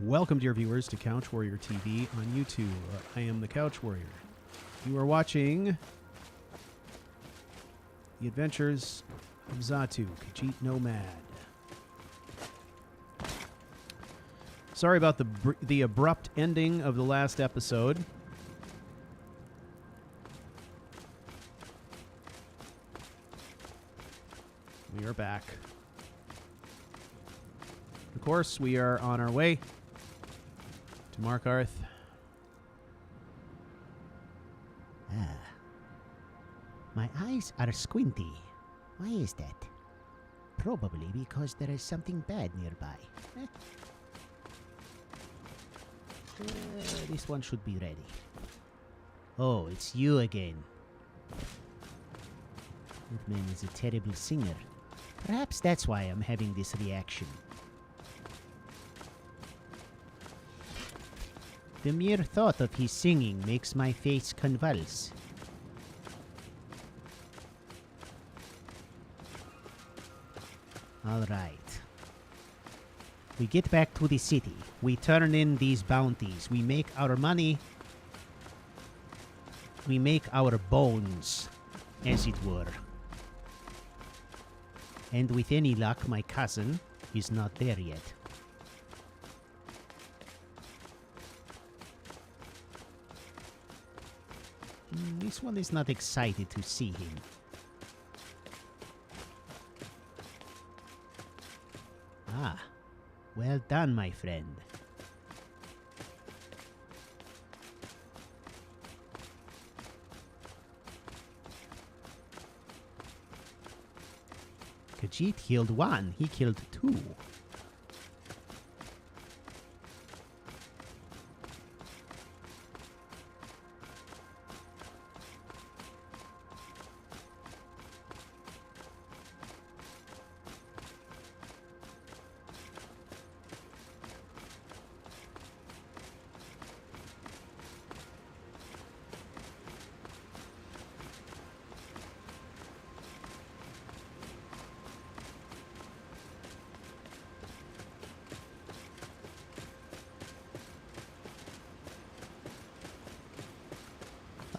Welcome, dear viewers, to CouchWarrior TV on YouTube. I am the CouchWarrior. You are watching the adventures of Zatu, Khajiit Nomad. Sorry about the abrupt ending of the last episode. We are back. Of course, we are on our way to Markarth. My eyes are squinty. Why is that? Probably because there is something bad nearby. This one should be ready. Oh, it's you again. That man is a terrible singer. Perhaps that's why I'm having this reaction. The mere thought of his singing makes my face convulse. All right. We get back to the city. We turn in these bounties. We make our money. We make our bones, as it were. And with any luck, my cousin is not there yet. This one is not excited to see him. Ah, well done, my friend. Khajiit killed one, he killed two.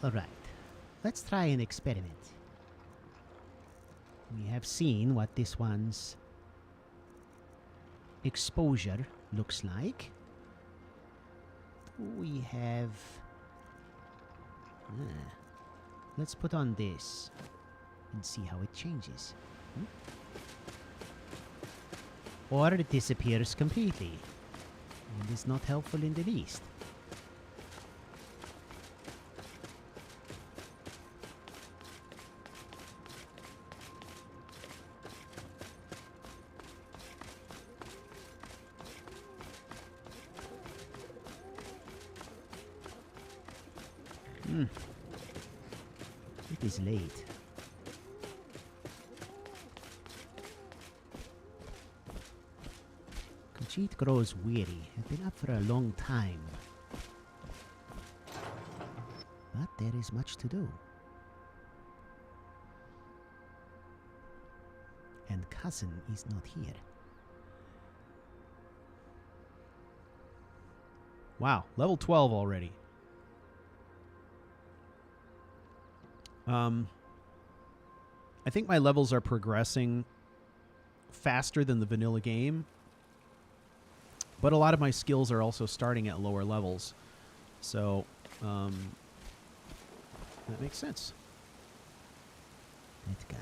Alright, let's try an experiment. We have seen what this one's exposure looks like. We have... let's put on this and see how it changes. Or it disappears completely and is not helpful in the least. It is late. Khajiit grows weary. I've been up for a long time. But there is much to do. And cousin is not here. Wow, level 12 already. I think my levels are progressing faster than the vanilla game, but a lot of my skills are also starting at lower levels, so that makes sense. That guy.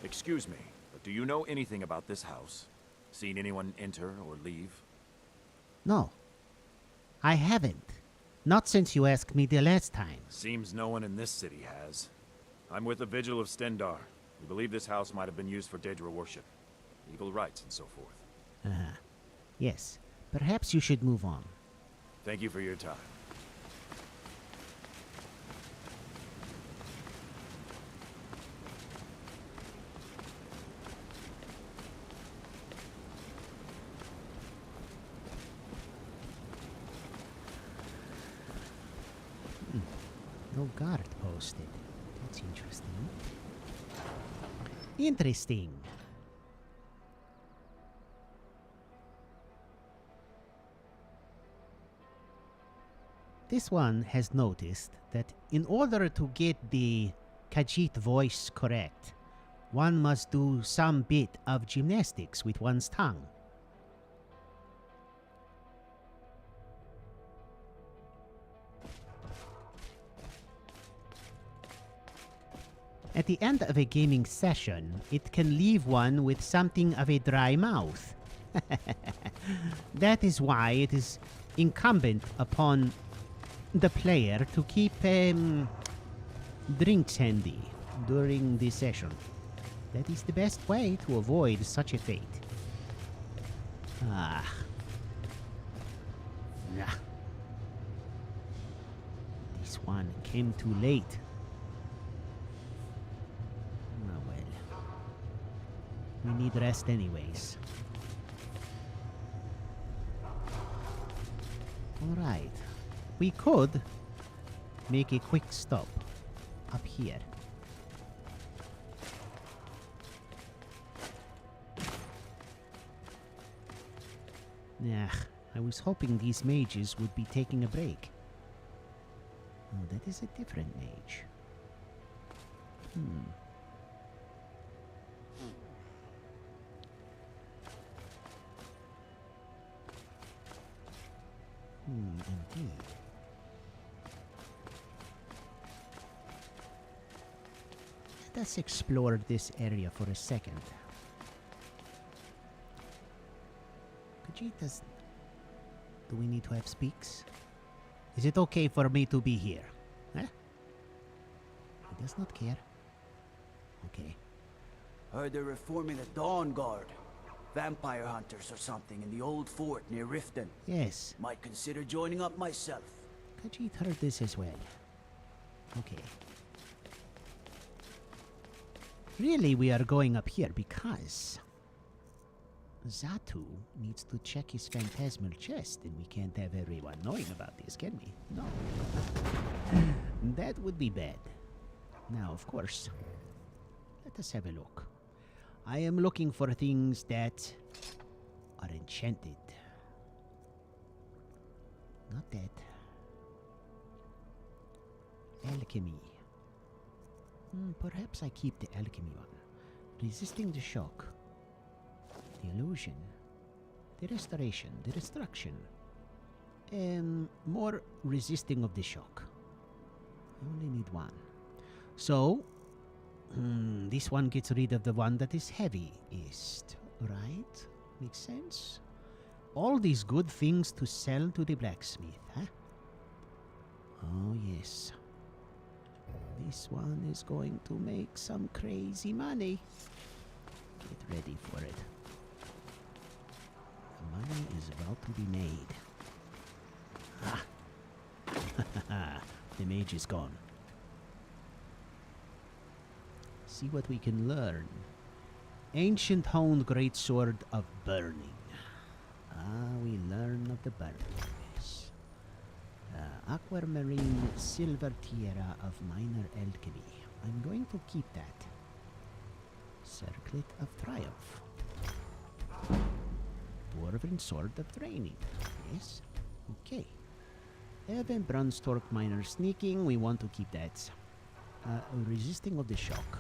Excuse me, but do you know anything about this house? Seen anyone enter or leave? No, I haven't. Not since you asked me the last time. Seems no one in this city has. I'm with the Vigil of Stendar. We believe this house might have been used for Daedra worship, legal rites, and so forth. Yes, perhaps you should move on. Thank you for your time. No No guard posted. That's interesting. Interesting. This one has noticed that in order to get the Khajiit voice correct, one must do some bit of gymnastics with one's tongue. At the end of a gaming session, it can leave one with something of a dry mouth. That is why it is incumbent upon the player to keep drinks handy during the session. That is the best way to avoid such a fate. Ah. Yeah. This one came too late. Oh well. We need rest anyways. Alright. We could make a quick stop up here. Nah, I was hoping these mages would be taking a break. Oh, that is a different mage. Indeed. Let us explore this area for a second. Khajiit does... Do we need to have speaks? Is it okay for me to be here? Huh? He does not care. Okay. Heard they're reforming the Dawn Guard. Vampire hunters or something in the old fort near Riften. Yes. Might consider joining up myself. Khajiit heard this as well. Okay. Really, we are going up here because Zatu needs to check his phantasmal chest, and we can't have everyone knowing about this, can we? No. That would be bad. Now, of course, let us have a look. I am looking for things that are enchanted. Not that. Alchemy. Perhaps I keep the alchemy one. Resisting the shock. The illusion. The restoration. The destruction. More resisting of the shock. I only need one. So, this one gets rid of the one that is heaviest, right? Makes sense? All these good things to sell to the blacksmith, huh? Oh, yes. This one is going to make some crazy money. Get ready for it. The money is about to be made. Ah! The mage is gone. See what we can learn. Ancient honed greatsword of burning. Ah, we learn of the burning. Yes. Aquamarine silver tiara of minor alchemy. I'm going to keep that. Circlet of triumph. Dwarven sword of training. Yes. Okay. Evan Brunstork minor sneaking. We want to keep that. Resisting of the shock.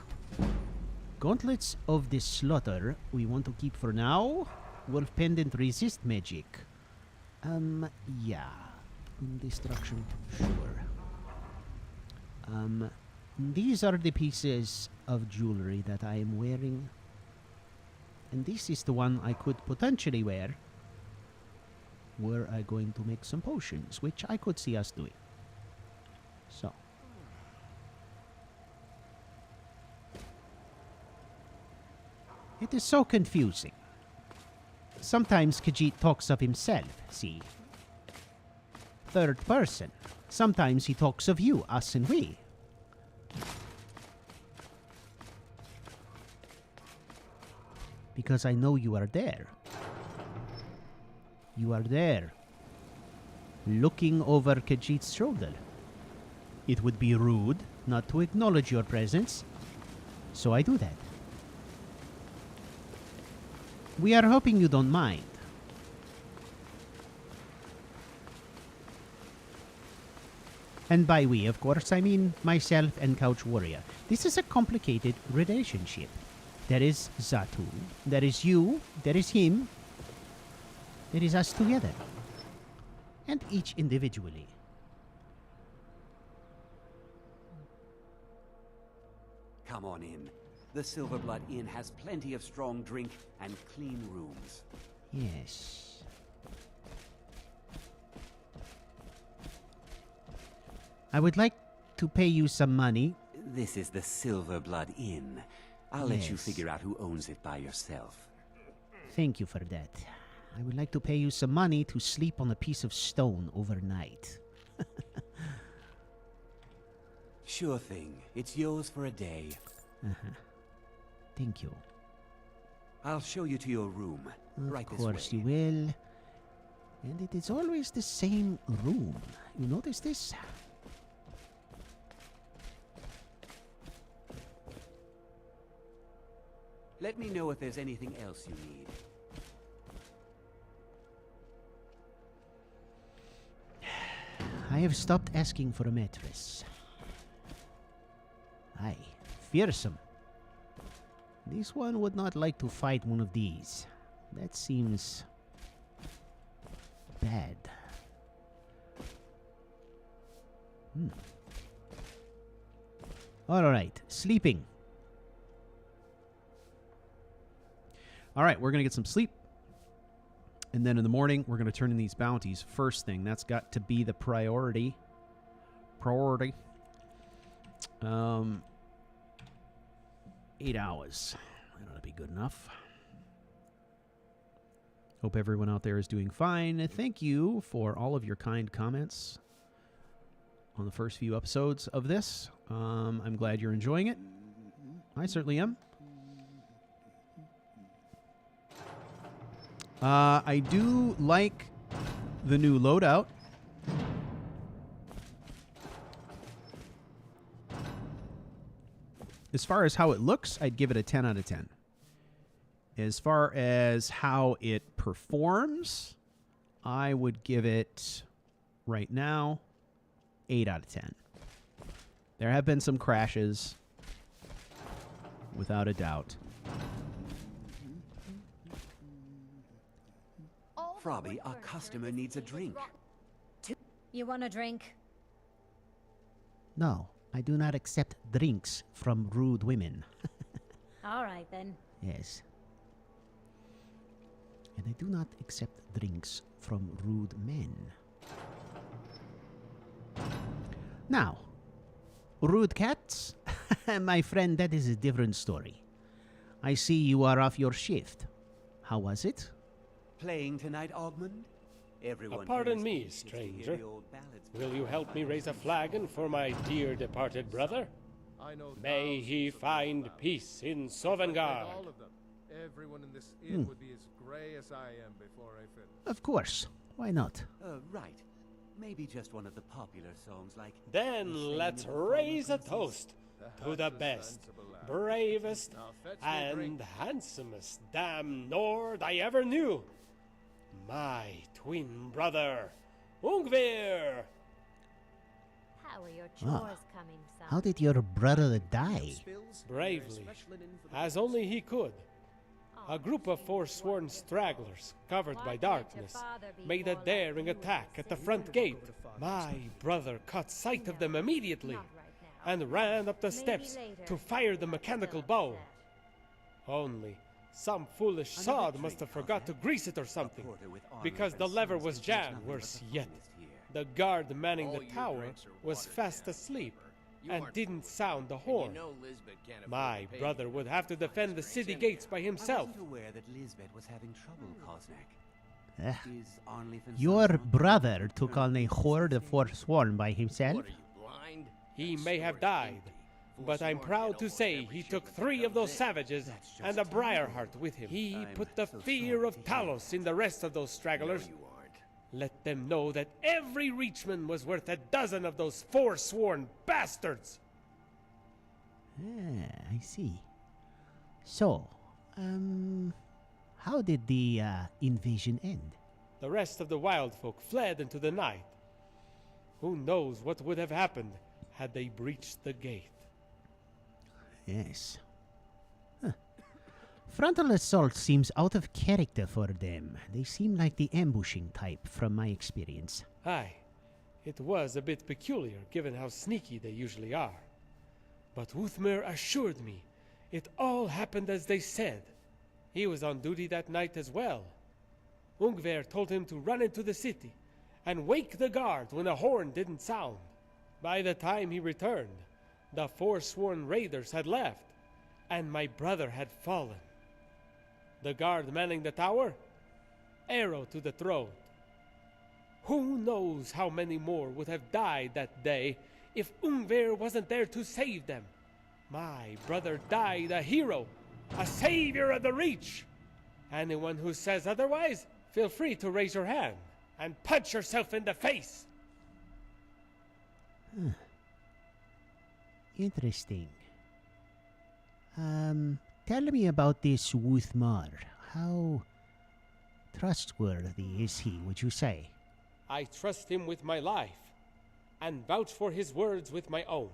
Gauntlets of the slaughter we want to keep for now. Wolf pendant resist magic. Yeah. Destruction, sure. These are the pieces of jewelry that I am wearing. And this is the one I could potentially wear. Were I going to make some potions, which I could see us doing. So. It is so confusing. Sometimes Khajiit talks of himself, see? Third person. Sometimes he talks of you, us and we. Because I know you are there. You are there. Looking over Khajiit's shoulder. It would be rude not to acknowledge your presence, so I do that. We are hoping you don't mind. And by we, of course, I mean myself and CouchWarrior. This is a complicated relationship. There is Zatu, there is you, there is him, there is us together. And each individually. Come on in. The Silverblood Inn has plenty of strong drink and clean rooms. Yes. I would like to pay you some money. This is the Silverblood Inn. I'll let you Yes. figure out who owns it by yourself. Thank you for that. I would like to pay you some money to sleep on a piece of stone overnight. Sure thing. It's yours for a day. Thank you. I'll show you to your room. Right Of this course way. you will. And it is always the same room. You notice this? Let me know if there's anything else you need. I have stopped asking for a mattress. Aye, fearsome. This one would not like to fight one of these. That seems bad. All right, sleeping. All right, we're going to get some sleep. And then in the morning, we're going to turn in these bounties. First thing, that's got to be the priority. Priority. 8 hours. That ought to be good enough. Hope everyone out there is doing fine. Thank you for all of your kind comments on the first few episodes of this. I'm glad you're enjoying it. I certainly am. I do like the new loadout. As far as how it looks, I'd give it a 10 out of 10. As far as how it performs, I would give it, right now, 8 out of 10. There have been some crashes, without a doubt. Frobby, our customer needs a drink. You want a drink? No, I do not accept drinks from rude women. All right, then. Yes. And I do not accept drinks from rude men. Now, rude cats? My friend, that is a different story. I see you are off your shift. How was it? Playing tonight, Ogmund? Everyone Pardon here me, is anxious to hear stranger. the old ballads. Will you help me raise a flagon for my dear departed brother? May he find peace in Sovngarde. All of them. Everyone in this inn would be as grey as I am before I finish. Of course. Why not? Right. Maybe just one of the popular songs like... Then let's raise a toast to the best, bravest, and handsomest damn Nord I ever knew. My twin brother, Ungvir! How are your chores coming, son? How did your brother die? Bravely, as only he could. A group of forsworn stragglers, covered by darkness, made a daring attack at the front gate. My brother caught sight of them immediately and ran up the steps to fire the mechanical bow. Only some foolish sod must have forgot to grease it or something, because the lever was jammed. Worse yet, the guard manning the tower was fast asleep and didn't sound the horn. My brother would have to defend the city gates by I himself. wasn't aware that Lisbeth was having trouble, Koznak. Eh, Is Arnleif and your Sons- brother took on a horde of forsworn by himself? He may have died, but I'm proud to say he took 3 of those savages and a Briarheart with him. He put the fear of Talos in the rest of those stragglers. Let them know that every Reachman was worth a dozen of those forsworn bastards! Ah, I see. So, how did the invasion end? The rest of the wild folk fled into the night. Who knows what would have happened had they breached the gate? Yes. Huh. Frontal assault seems out of character for them. They seem like the ambushing type, from my experience. Aye, it was a bit peculiar given how sneaky they usually are. But Uthmer assured me it all happened as they said. He was on duty that night as well. Ungver told him to run into the city and wake the guard when a horn didn't sound. By the time he returned, the forsworn raiders had left, and my brother had fallen. The guard manning the tower? Arrow to the throat. Who knows how many more would have died that day if Ungver wasn't there to save them? My brother died a hero, a savior of the Reach. Anyone who says otherwise, feel free to raise your hand and punch yourself in the face. Interesting. Tell me about this Uthmar. How trustworthy is he, would you say? I trust him with my life, and vouch for his words with my own.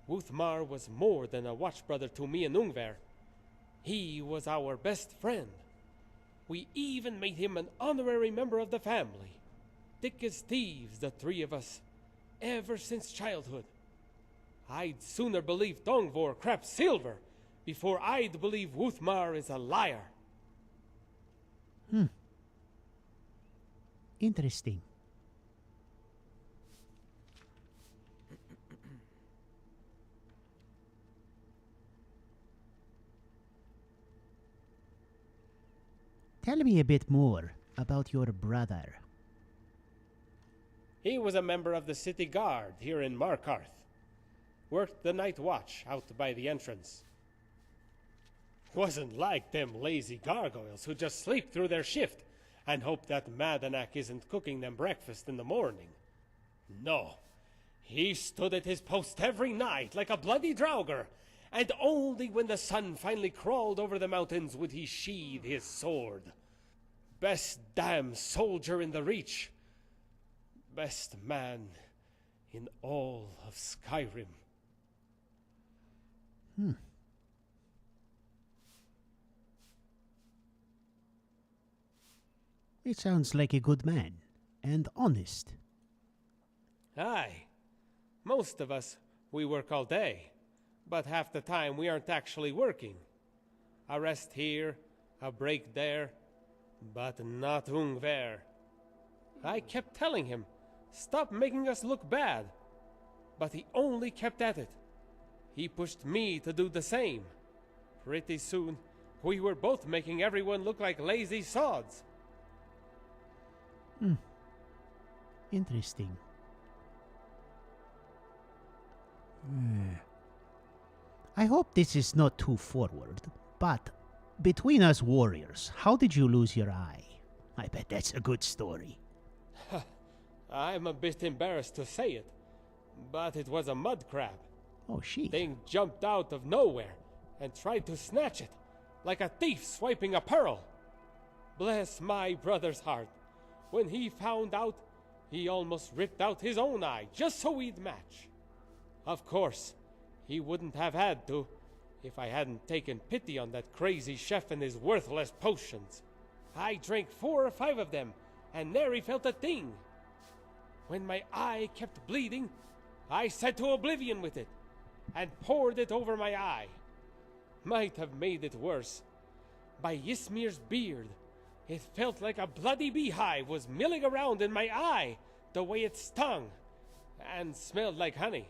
Uthmar was more than a watch brother to me and Ungver. He was our best friend. We even made him an honorary member of the family. Thick as thieves, the three of us, ever since childhood. I'd sooner believe Dongvor craps silver before I'd believe Uthmar is a liar. Interesting. Tell me a bit more about your brother. He was a member of the city guard here in Markarth. Worked the night watch out by the entrance. Wasn't like them lazy gargoyles who just sleep through their shift and hope that Madanak isn't cooking them breakfast in the morning. No, he stood at his post every night like a bloody draugr, and only when the sun finally crawled over the mountains would he sheathe his sword. Best damn soldier in the Reach. Best man in all of Skyrim. It sounds like a good man, and honest. Aye. Most of us, we work all day, but half the time we aren't actually working. A rest here, a break there, but not Ungver. I kept telling him, stop making us look bad, but he only kept at it. He pushed me to do the same. Pretty soon, we were both making everyone look like lazy sods. Interesting. I hope this is not too forward, but between us warriors, how did you lose your eye? I bet that's a good story. I'm a bit embarrassed to say it, but it was a mud crab. Oh, shit. Thing jumped out of nowhere and tried to snatch it, like a thief swiping a pearl. Bless my brother's heart. When he found out, he almost ripped out his own eye just so we'd match. Of course, he wouldn't have had to if I hadn't taken pity on that crazy chef and his worthless potions. I drank 4 or 5 of them and nary felt a thing. When my eye kept bleeding, I set to oblivion with it and poured it over my eye. Might have made it worse. By Ysmir's beard, it felt like a bloody beehive was milling around in my eye, the way it stung, and smelled like honey.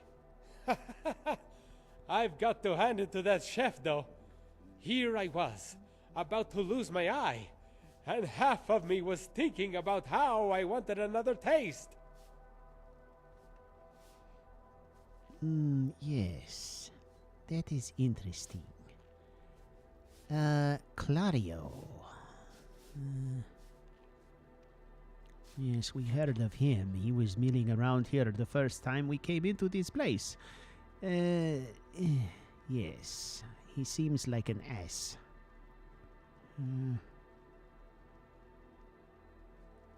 I've got to hand it to that chef, though. Here I was, about to lose my eye, and half of me was thinking about how I wanted another taste. Yes, that is interesting. Clario. Yes, we heard of him. He was milling around here the first time we came into this place. Yes, he seems like an ass.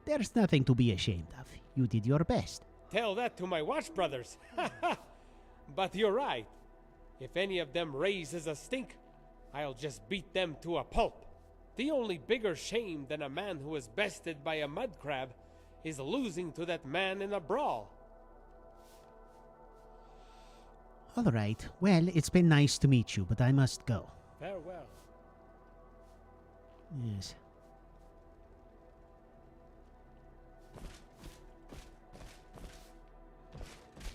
There's nothing to be ashamed of. You did your best. Tell that to my watch brothers. But you're right. If any of them raises a stink, I'll just beat them to a pulp. The only bigger shame than a man who was bested by a mud crab is losing to that man in a brawl. All right. Well, it's been nice to meet you, but I must go. Farewell. Yes.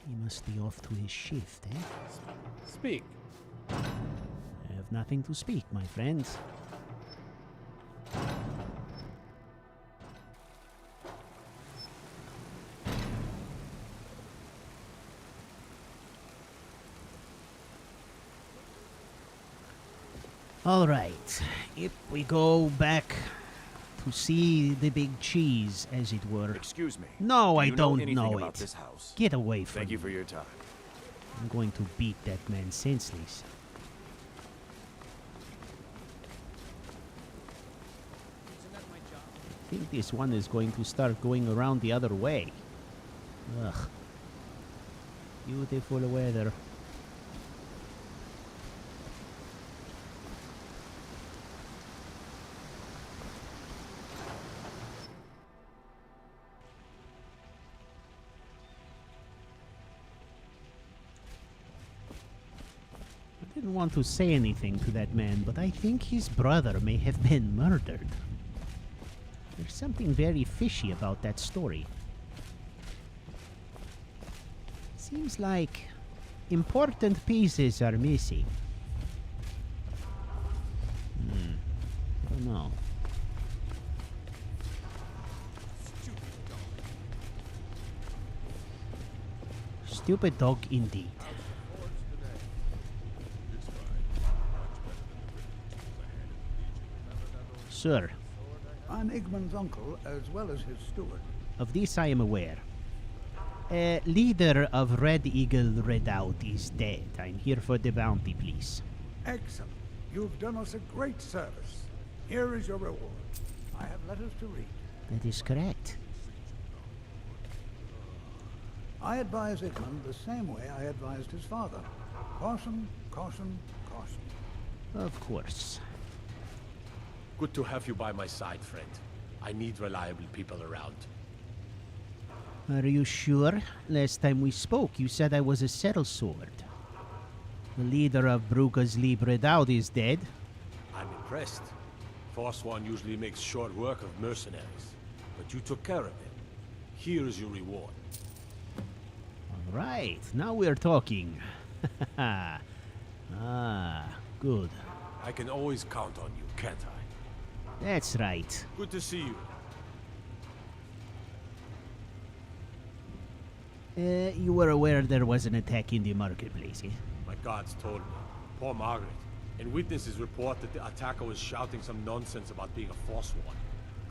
He must be off to his shift, eh? Speak. I have nothing to speak, my friends. All right, if we go back to see the big cheese, as it were. Excuse me. No, I Do you don't anything know about it. this house? Get away from Thank you me. for your time. I'm going to beat that man senseless. I think this one is going to start going around the other way. Ugh. Beautiful weather. I didn't want to say anything to that man, but I think his brother may have been murdered. There's something very fishy about that story. Seems like important pieces are missing. I don't know. Stupid dog indeed. Sir, I'm Igmund's uncle, as well as his steward. of this I am aware. Leader of Red Eagle Redoubt is dead. I'm here for the bounty, please. Excellent. You've done us a great service. Here is your reward. I have letters to read. That is correct. I advise Igmund the same way I advised his father. Caution, caution, caution. Of course. Good to have you by my side, friend. I need reliable people around. Are you sure? Last time we spoke, you said I was a sellsword. The leader of Bruga's Lieb Redoubt is dead. I'm impressed. Forsworn usually makes short work of mercenaries, but you took care of him. Here is your reward. All right, now we're talking. Ah, good. I can always count on you, can't I? That's right. Good to see you. You were aware there was an attack in the marketplace, eh? My guards told me. Poor Margaret. And witnesses report that the attacker was shouting some nonsense about being a Forsworn.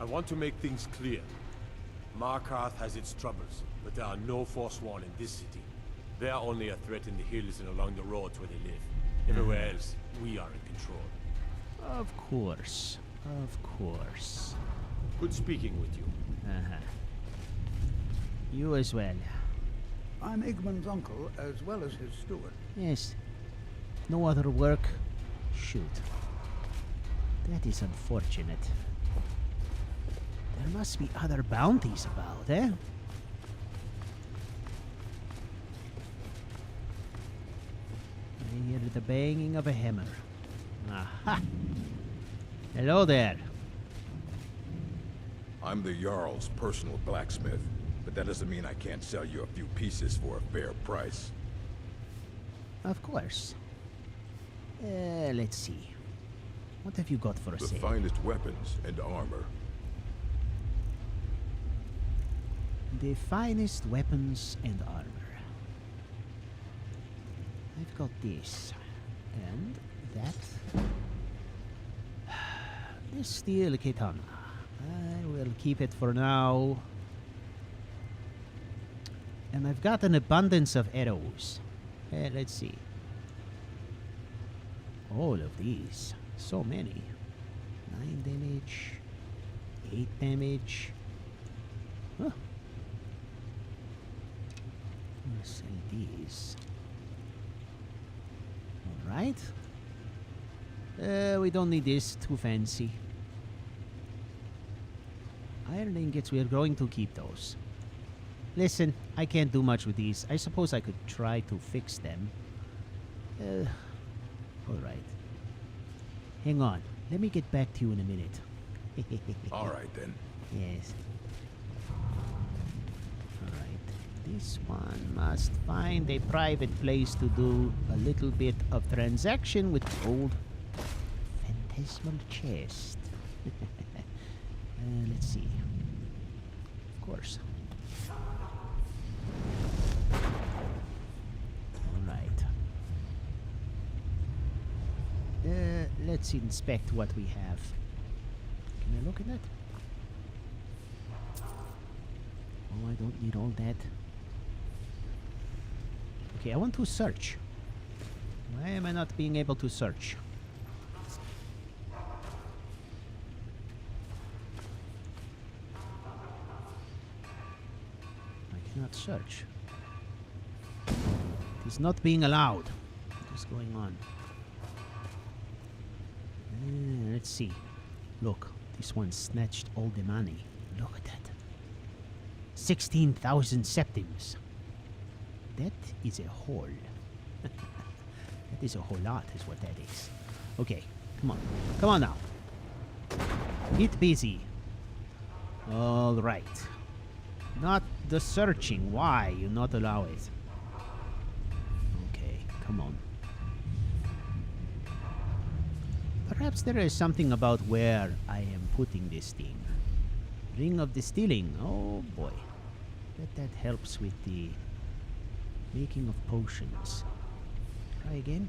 I want to make things clear. Markarth has its troubles, but there are no Forsworn in this city. They are only a threat in the hills and along the roads where they live. Everywhere else, we are in control. Of course. Of course. Good speaking with you. Uh-huh. You as well. I'm Igmund's uncle, as well as his steward. Yes. No other work? Shoot. That is unfortunate. There must be other bounties about, eh? I hear the banging of a hammer. Aha! Hello there. I'm the Jarl's personal blacksmith, but that doesn't mean I can't sell you a few pieces for a fair price. Of course. Let's see. What have you got for The sale? finest weapons and armor. The finest weapons and armor. I've got this. And that. This steel katana. I will keep it for now. And I've got an abundance of arrows. Let's see. All of these. So many. 9 damage. 8 damage. Huh. I'll sell these. Alright. We don't need this. Too fancy. Iron ingots, we are going to keep those. Listen, I can't do much with these. I suppose I could try to fix them. Alright. Hang on. Let me get back to you in a minute. Alright then. Yes. Alright. This one must find a private place to do a little bit of transaction with the old phantasmal chest. Let's see. Of course. Alright. Let's inspect what we have. Can I look at that? Oh, I don't need all that. Okay, I want to search. Why am I not being able to search? I cannot search. It is not being allowed. What is going on? Let's see. Look, this one snatched all the money. Look at that. 16,000 septims. That is a haul. That is a whole lot, is what that is. Okay, come on. Come on now. Get busy. All right. Not the searching. Why you not allow it? Okay, come on. Perhaps there is something about where I am putting this thing. Ring of Distilling. Oh boy. Bet that helps with the making of potions. Try again.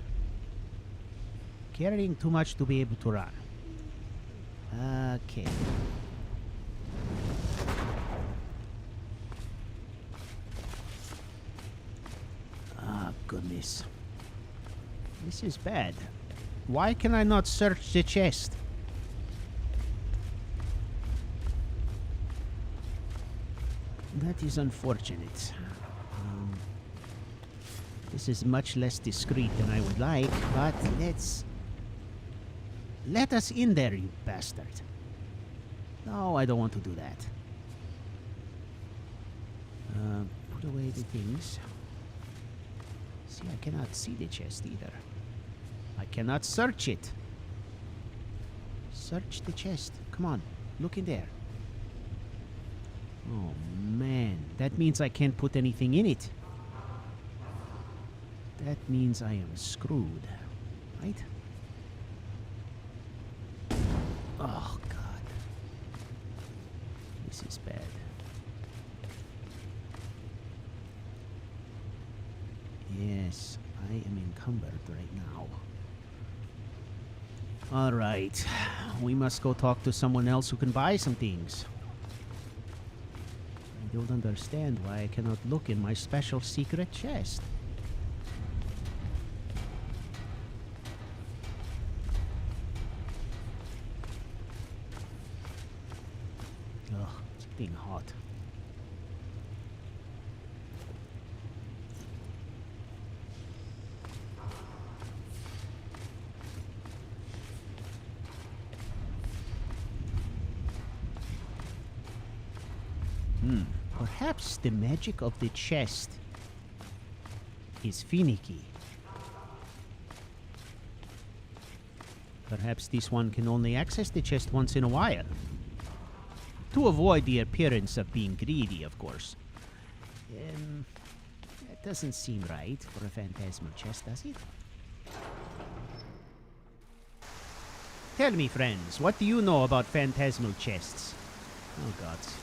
Carrying too much to be able to run. Okay. Ah, goodness. This is bad. Why can I not search the chest? That is unfortunate. This is much less discreet than I would like, but let us in there, you bastard. No, I don't want to do that. Put away the things. See, I cannot see the chest either. I cannot search it. Search the chest. Come on, look in there. Oh man, that means I can't put anything in it. That means I am screwed, right? Oh God, this is bad. Yes, I am encumbered right now. All right, we must go talk to someone else who can buy some things. I don't understand why I cannot look in my special secret chest. Ugh, it's getting hot. Perhaps the magic of the chest is finicky. Perhaps this one can only access the chest once in a while. To avoid the appearance of being greedy, of course. That doesn't seem right for a phantasmal chest, does it? Tell me, friends, what do you know about phantasmal chests? Oh, gods.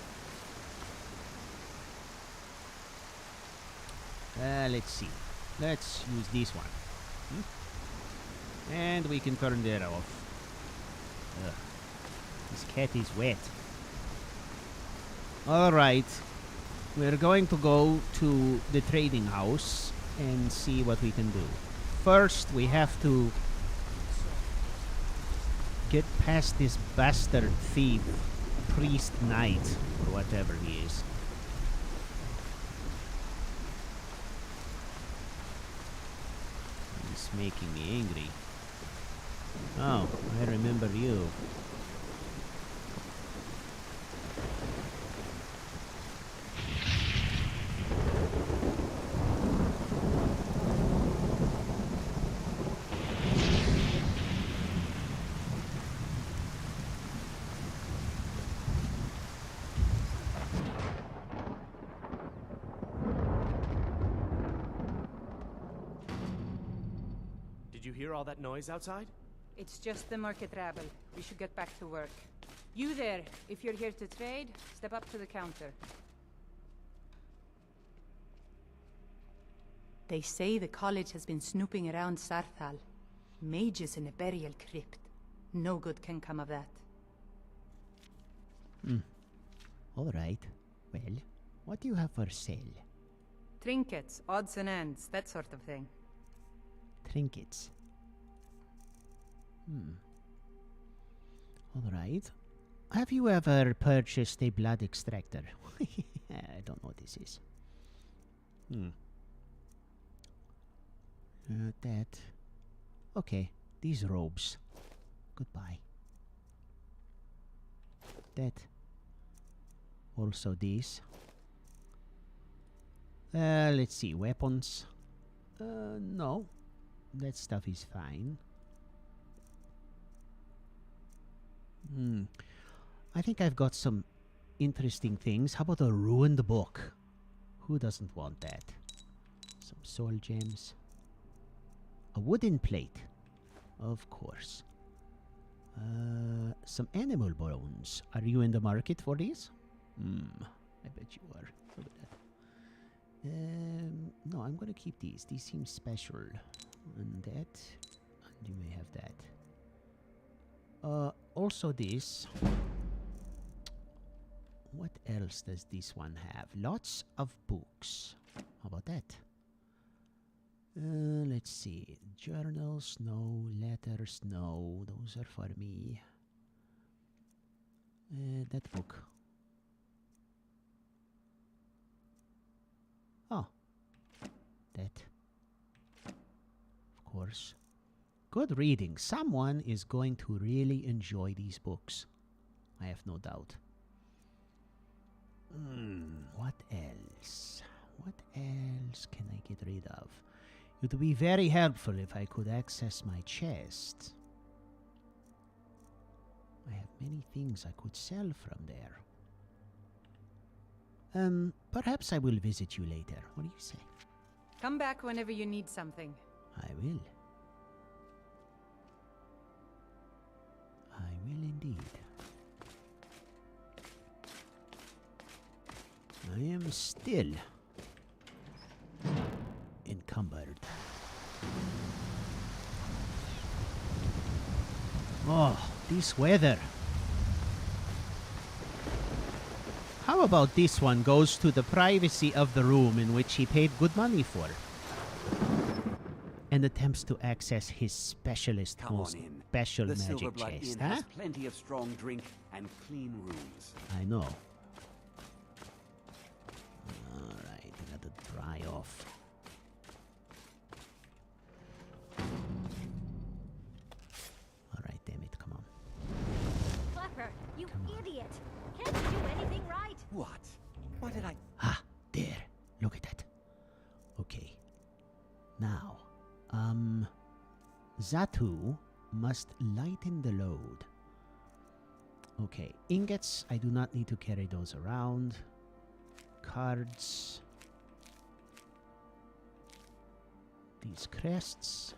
Let's see. Let's use this one. And we can turn that off. This cat is wet. Alright. We're going to go to the trading house and see what we can do. First, we have to get past this bastard thief, priest knight, or whatever he is. He's making me angry. Oh, I remember you. Did you hear all that noise outside? It's just the market rabble. We should get back to work. You there, if you're here to trade, step up to the counter. They say the college has been snooping around Sarthal. Mages in a burial crypt. No good can come of that. All right. Well, what do you have for sale? Trinkets, odds and ends, that sort of thing. Trinkets. All right. Have you ever purchased a blood extractor? I don't know what this is. That. Okay, these robes. Goodbye. That. Also these. Let's see, weapons. No. That stuff is fine. I think I've got some interesting things. How about a ruined book? Who doesn't want that? Some soul gems. A wooden plate. Of course. Some animal bones. Are you in the market for these? I bet you are. Look at that. No, I'm gonna keep these. These seem special. And that. And you may have that. Also this. What else does this one have? Lots of books. How about that? Let's see. Journals, no. Letters, no. Those are for me. That book. Oh. That. Of course. Good reading. Someone is going to really enjoy these books. I have no doubt. What else? What else can I get rid of? It would be very helpful if I could access my chest. I have many things I could sell from there. Perhaps I will visit you later. What do you say? Come back whenever you need something. I will. I will indeed. I am still encumbered. Oh, this weather. How about this one goes to the privacy of the room in which he paid good money for and attempts to access his specialist, most special The magic Silverblood chest, Inn huh? has plenty of strong drink and clean rooms. I know. Alright, I gotta dry off. Alright, damn it, come on. Flapper, you idiot! Can't you do anything right? What? What did I... Ah, there. Look at that. Okay. Now, Zatu must lighten the load. Okay, ingots, I do not need to carry those around. Cards. These crests.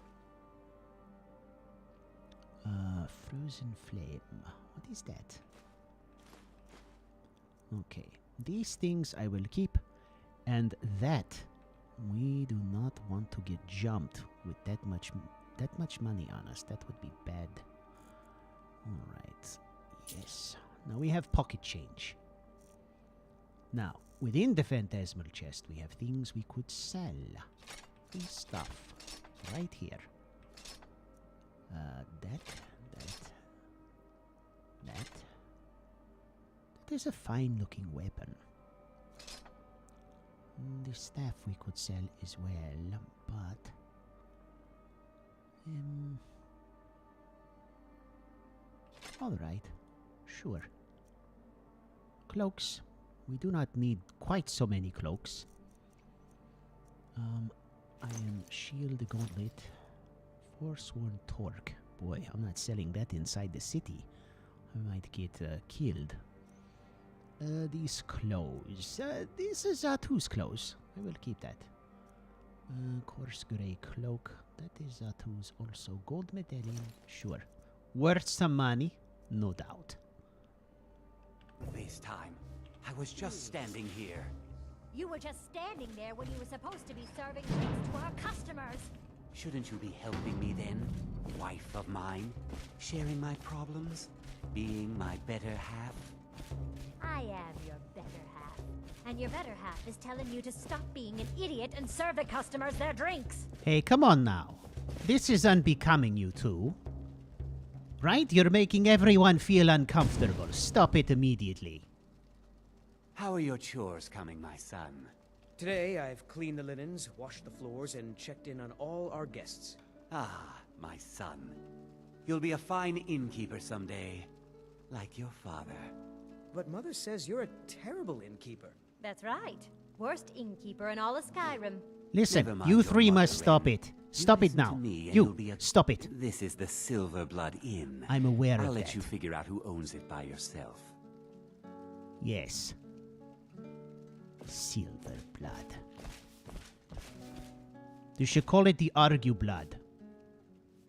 Frozen flame. What is that? Okay, these things I will keep. And that, we do not want to get jumped with that much money on us. That would be bad. All right. Yes. Now we have pocket change. Now, Within the phantasmal chest, we have things we could sell. This stuff. Right here. That. That is a fine-looking weapon. The staff we could sell as well, but... Alright. Sure. Cloaks. We do not need quite so many cloaks. Iron shield, gauntlet, forsworn torque. Boy, I'm not selling that inside the city. I might get killed. These clothes. This is Zatu's clothes. I will keep that. Coarse grey cloak. That is Zatu's also. Gold medallion. Sure. Worth some money? No doubt. This time, I was just standing here. You were just standing there when you were supposed to be serving drinks to our customers. Shouldn't you be helping me then, wife of mine? Sharing my problems? Being my better half? I am your better half. And your better half is telling you to stop being an idiot and serve the customers their drinks. Hey, come on now. This is unbecoming, you two. Right? You're making everyone feel uncomfortable. Stop it immediately. How are your chores coming, my son? Today, I've cleaned the linens, washed the floors, and checked in on all our guests. Ah, my son. You'll be a fine innkeeper someday, like your father. But Mother says you're a terrible innkeeper. That's right. Worst innkeeper in all of Skyrim. Listen, you three must stop it. Stop it now. You, stop it. This is the Silver Blood Inn. I'm aware of that. I'll let you figure out who owns it by yourself. Yes. Silver blood. You should call it the argue blood.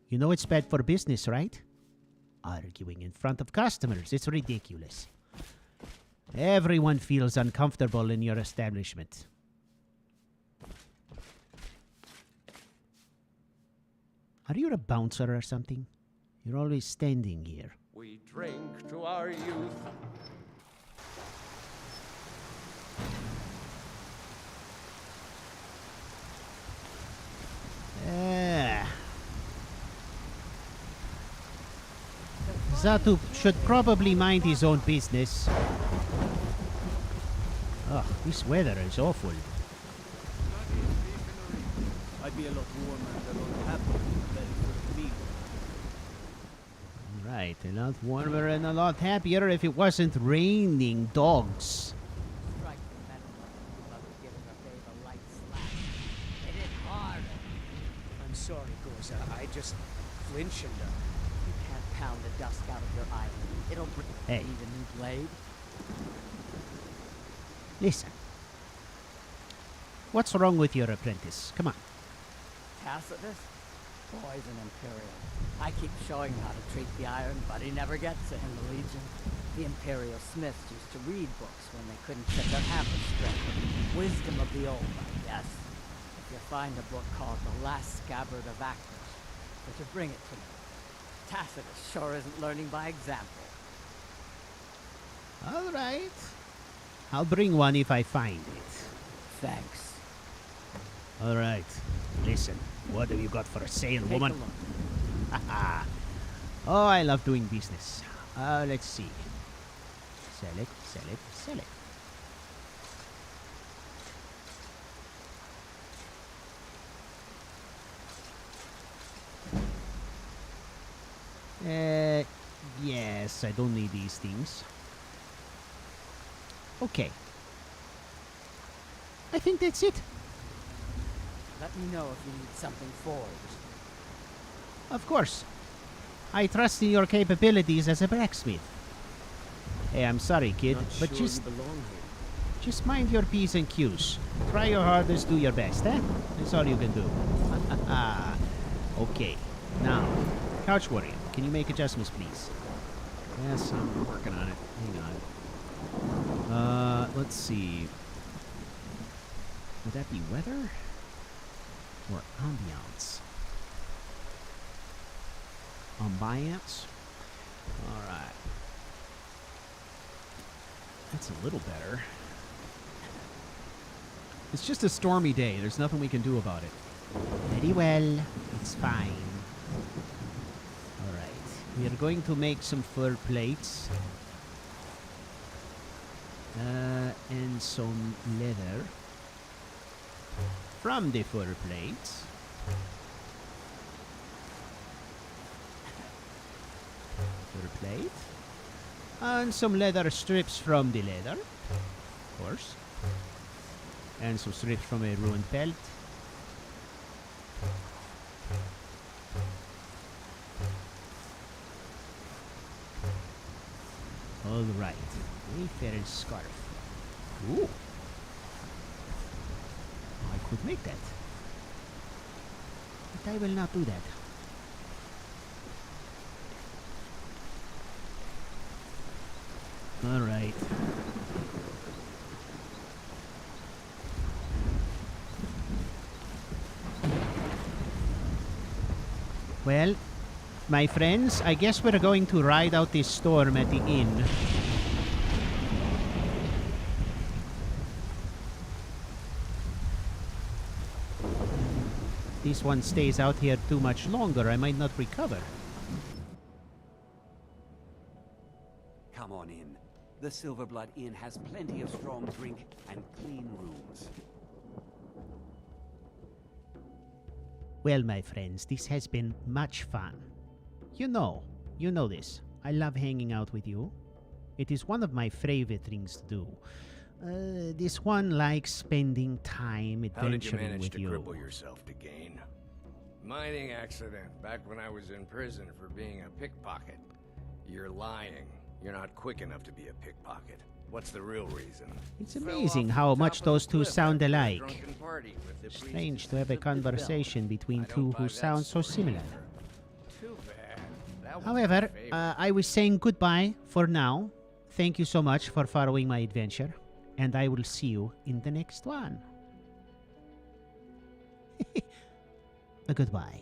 You know it's bad for business, right? Arguing in front of customers. It's ridiculous. Everyone feels uncomfortable in your establishment. Are you a bouncer or something? You're always standing here. We drink to our youth. Zatu should probably mind his own business. Oh, this weather is awful. I'd be a lot warmer and a lot happier than for me. Right, a lot warmer and a lot happier if it wasn't raining dogs. Strike the metal like mother giving her babe a light slap. Hit it hard. I'm sorry, Gorza. I just flinch and You can't pound the dust out of your iron. It'll Hey. need a new blade. Listen. What's wrong with your apprentice? Come on. Tacitus? Boy's an Imperial. I keep showing him how to treat the iron, but he never gets it. In the Legion, the Imperial smiths used to read books when they couldn't set their hammers straight. Wisdom of the old, I guess. If you find a book called The Last Scabbard of Actors, would you bring it to me? Tacitus sure isn't learning by example. All right. I'll bring one if I find it. Thanks. All right. Listen, what have you got for sale, woman? Oh, I love doing business. Let's see. Sell it, sell it, sell it. Yes, I don't need these things. Okay. I think that's it. Let me know if you need something forged. Of course. I trust in your capabilities as a blacksmith. Hey, I'm sorry, kid, but sure just you belong here. just mind your P's and Q's. Try your hardest, do your best, eh? That's all you can do. Okay. Now, CouchWarrior, can you make adjustments, please? Yes, I'm working on it. Hang on. Let's see. Would that be weather? Or ambiance? Ambiance? Alright. That's a little better. It's just a stormy day. There's nothing we can do about it. Very well. It's fine. Alright. We are going to make some fur plates. And some leather. From the fur plates. Fur plate. And some leather strips from the leather. Of course. And some strips from a ruined belt. Alright. Wayfarer's scarf. Ooh. I could make that. But I will not do that. Alright. Well, my friends, I guess we're going to ride out this storm at the inn. This one stays out here too much longer, I might not recover. Come on in. The Silverblood Inn has plenty of strong drink and clean rooms. Well, my friends, this has been much fun. You know this. I love hanging out with you. It is one of my favorite things to do. This one likes spending time adventuring with you. How did you manage to cripple yourself to gain? Mining accident, back when I was in prison for being a pickpocket. You're lying. You're not quick enough to be a pickpocket. What's the real reason? It's amazing how much those two sound alike. Strange to have a conversation between two who sound so similar. However, I was saying goodbye for now. Thank you so much for following my adventure, and I will see you in the next one. Goodbye.